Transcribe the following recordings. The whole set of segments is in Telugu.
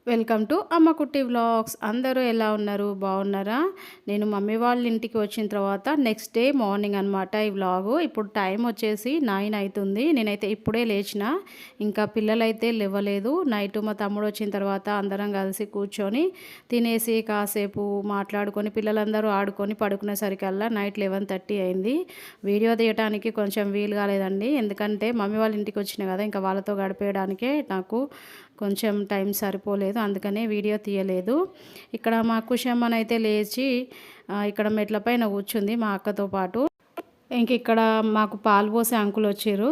వెల్కమ్ టు అమ్మ కుట్టి వ్లాగ్స్. అందరూ ఎలా ఉన్నారు? బాగున్నారా? నేను మమ్మీ వాళ్ళ ఇంటికి వచ్చిన తర్వాత నెక్స్ట్ డే మార్నింగ్ అనమాట ఈ వ్లాగు. ఇప్పుడు టైం వచ్చేసి 9 అవుతుంది. నేనైతే ఇప్పుడే లేచిన, ఇంకా పిల్లలైతే లేవలేదు. నైట్ మా తమ్ముడు వచ్చిన తర్వాత అందరం కలిసి కూర్చొని తినేసి కాసేపు మాట్లాడుకొని పిల్లలందరూ ఆడుకొని పడుకునేసరికల్లా నైట్ 11:30 అయింది. వీడియో తీయడానికి కొంచెం వీలు కాలేదండి, ఎందుకంటే మమ్మీ వాళ్ళ ఇంటికి వచ్చిన కదా, ఇంకా వాళ్ళతో గడిపేయడానికే నాకు కొంచెం టైం సరిపోలేదు, అందుకనే వీడియో తీయలేదు. ఇక్కడ మా కుషమ్మనైతే లేచి ఇక్కడ మెట్ల పైన కూర్చుంది మా అక్కతో పాటు. ఇంక ఇక్కడ మాకు పాలు పోసే అంకుల్ వచ్చారు.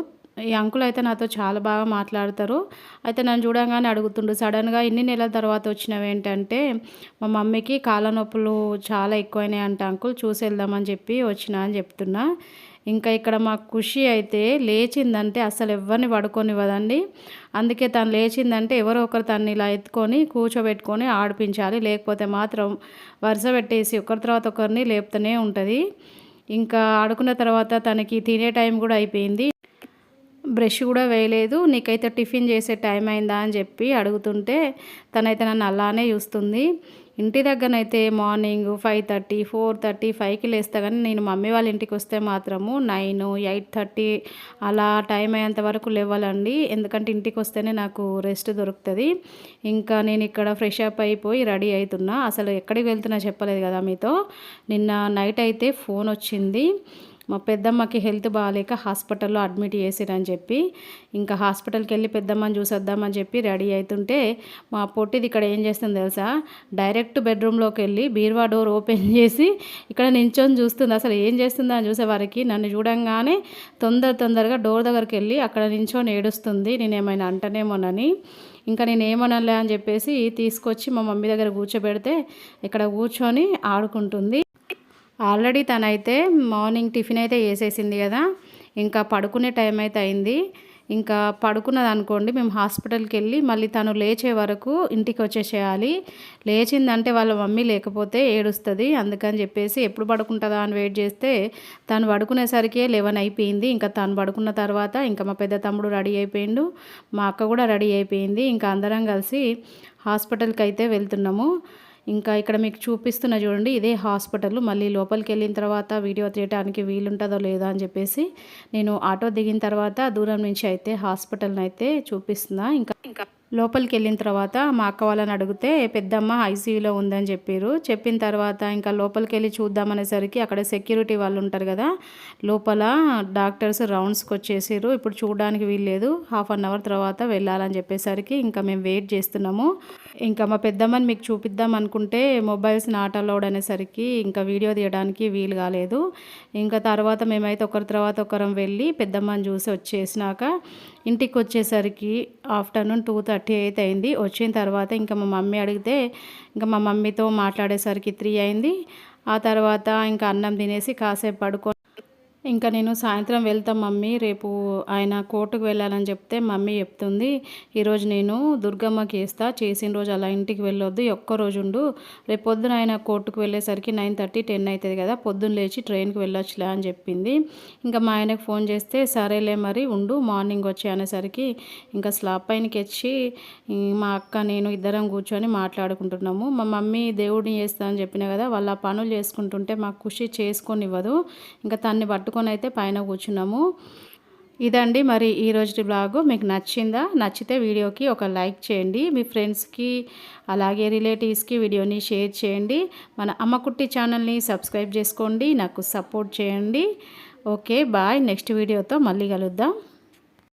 ఈ అంకుల్ అయితే నాతో చాలా బాగా మాట్లాడతారు. అయితే నన్ను చూడంగానే అడుగుతుండు సడన్గా, ఇన్ని నెలల తర్వాత వచ్చినవి ఏంటంటే, మా మమ్మీకి కాళ్ళ నొప్పులు చాలా ఎక్కువైనాయి అంట అంకుల్, చూసి వెళ్దామని చెప్పి వచ్చిన అని చెప్తున్నా. ఇంకా ఇక్కడ మా ఖుషి అయితే లేచిందంటే అసలు ఎవరిని పడుకోనివ్వదండి. అందుకే తను లేచిందంటే ఎవరో ఒకరు తన్ని ఇలా ఎత్తుకొని కూర్చోబెట్టుకొని ఆడిపించాలి, లేకపోతే మాత్రం వరుస పెట్టేసి ఒకరి తర్వాత ఒకరిని లేపుతూనే ఉంటుంది. ఇంకా ఆడుకున్న తర్వాత తనకి తినే టైం కూడా అయిపోయింది. బ్రష్ కూడా వేయలేదు. నీకైతే టిఫిన్ చేసే టైం అయిందా అని చెప్పి అడుగుతుంటే తనైతే నన్ను అలానే చూస్తుంది. ఇంటి దగ్గరనైతే మార్నింగ్ 5:30, 4:30, 5కి లేస్తా, కానీ నేను మమ్మీ వాళ్ళ ఇంటికి వస్తే మాత్రము 9, 8:30 అలా టైం అయ్యేంత వరకు లేవాలండి. ఎందుకంటే ఇంటికి వస్తేనే నాకు రెస్ట్ దొరుకుతుంది. ఇంకా నేను ఇక్కడ ఫ్రెష్ అప్ అయిపోయి రెడీ అవుతున్నా. అసలు ఎక్కడికి వెళ్తున్నా చెప్పలేదు కదా మీతో. నిన్న నైట్ అయితే ఫోన్ వచ్చింది, మా పెద్దమ్మకి హెల్త్ బాగాలేక హాస్పిటల్లో అడ్మిట్ చేసిరని చెప్పి. ఇంకా హాస్పిటల్కి వెళ్ళి పెద్దమ్మని చూసేద్దామని చెప్పి రెడీ అవుతుంటే మా పొట్టిది ఇక్కడ ఏం చేస్తుంది తెలుసా, డైరెక్ట్ బెడ్రూమ్లోకి వెళ్ళి బీరువా డోర్ ఓపెన్ చేసి ఇక్కడ నించొని చూస్తుంది. అసలు ఏం చేస్తుందా అని చూసేవారికి నన్ను చూడంగానే తొందరగా డోర్ దగ్గరికి వెళ్ళి అక్కడ నించొని ఏడుస్తుంది, నేనేమైనా అంటనేమోనని. ఇంకా నేను ఏమనలే అని చెప్పేసి తీసుకొచ్చి మా మమ్మీ దగ్గర కూర్చోబెడితే ఇక్కడ కూర్చొని ఆడుకుంటుంది. ఆల్రెడీ తనైతే మార్నింగ్ టిఫిన్ అయితే వేసేసింది కదా, ఇంకా పడుకునే టైం అయితే అయింది. ఇంకా పడుకున్నది అనుకోండి, మేము హాస్పిటల్కి వెళ్ళి మళ్ళీ తను లేచే వరకు ఇంటికి వచ్చేసేయాలి. లేచిందంటే వాళ్ళ మమ్మీ లేకపోతే ఏడుస్తుంది. అందుకని చెప్పేసి ఎప్పుడు పడుకుంటుందా అని వెయిట్ చేస్తే తను పడుకునేసరికి 11 అయిపోయింది. ఇంకా తను పడుకున్న తర్వాత ఇంకా మా పెద్ద తమ్ముడు రెడీ అయిపోయిండు, మా అక్క కూడా రెడీ అయిపోయింది. ఇంకా అందరం కలిసి హాస్పిటల్కి అయితే వెళ్తున్నాము. ఇంకా ఇక్కడ మీకు చూపిస్తున్న చూడండి, ఇదే హాస్పిటల్. మళ్ళీ లోపలికి వెళ్ళిన తర్వాత వీడియో తీయడానికి వీలుంటుందో లేదో అని చెప్పేసి నేను ఆటో దిగిన తర్వాత దూరం నుంచి అయితే హాస్పిటల్ని అయితే చూపిస్తున్నా. ఇంకా లోపలికి వెళ్ళిన తర్వాత మా అక్క వాళ్ళని అడిగితే పెద్దమ్మ ఐసీయూలో ఉందని చెప్పారు. చెప్పిన తర్వాత ఇంకా లోపలికి వెళ్ళి చూద్దామనేసరికి అక్కడ సెక్యూరిటీ వాళ్ళు ఉంటారు కదా, లోపల డాక్టర్స్ రౌండ్స్కి వచ్చేసారు. ఇప్పుడు చూడడానికి వీల్లేదు, హాఫ్ అన్ అవర్ తర్వాత వెళ్ళాలని చెప్పేసరికి ఇంకా మేము వెయిట్ చేస్తున్నాము. ఇంకా మా పెద్దమ్మని మీకు చూపిద్దాం అనుకుంటే మొబైల్స్ నాట్ అలౌడ్ అనేసరికి ఇంకా వీడియో తీయడానికి వీలు కాలేదు. ఇంకా తర్వాత మేమైతే ఒకరి తర్వాత ఒకరం వెళ్ళి పెద్దమ్మని చూసి వచ్చేసినాక ఇంటికి వచ్చేసరికి ఆఫ్టర్నూన్ 2:30 అయితే అయింది. వచ్చిన తర్వాత ఇంకా మా మమ్మీ అడిగితే ఇంకా మా మమ్మీతో మాట్లాడేసరికి 3 అయింది. ఆ తర్వాత ఇంకా అన్నం తినేసి కాసేపు పడుకో, ఇంకా నేను సాయంత్రం వెళ్తాం మమ్మీ, రేపు ఆయన కోర్టుకు వెళ్ళాలని చెప్తే మమ్మీ చెప్తుంది, ఈరోజు నేను దుర్గమ్మకి వేస్తా, చేసిన రోజు అలా ఇంటికి వెళ్ళొద్దు, ఒక్కరోజు ఉండు, రేపు పొద్దున ఆయన కోర్టుకు వెళ్ళేసరికి 9:30, 10 అవుతుంది కదా, పొద్దున్న లేచి ట్రైన్కి వెళ్ళొచ్చులే అని చెప్పింది. ఇంకా మా ఆయనకు ఫోన్ చేస్తే సరేలే మరి ఉండు, మార్నింగ్ వచ్చి అనేసరికి ఇంకా స్లాబ్ పైనకి వచ్చి మా అక్క నేను ఇద్దరం కూర్చొని మాట్లాడుకుంటున్నాము. మా మమ్మీ దేవుడిని చేస్తా అని చెప్పిన కదా, వాళ్ళ పనులు చేసుకుంటుంటే మాకు ఖుషి చేసుకొనివ్వదు. ఇంకా తన్ని పట్టుకొని అయితే పైన కూర్చున్నాము. ఇదండి మరి ఈరోజు బ్లాగు. మీకు నచ్చిందా? నచ్చితే వీడియోకి ఒక లైక్ చేయండి, మీ ఫ్రెండ్స్కి అలాగే రిలేటివ్స్కి వీడియోని షేర్ చేయండి. మన అమ్మ కుట్టి ఛానల్ని సబ్స్క్రైబ్ చేసుకోండి, నాకు సపోర్ట్ చేయండి. ఓకే బాయ్, నెక్స్ట్ వీడియోతో మళ్ళీ కలుద్దాం.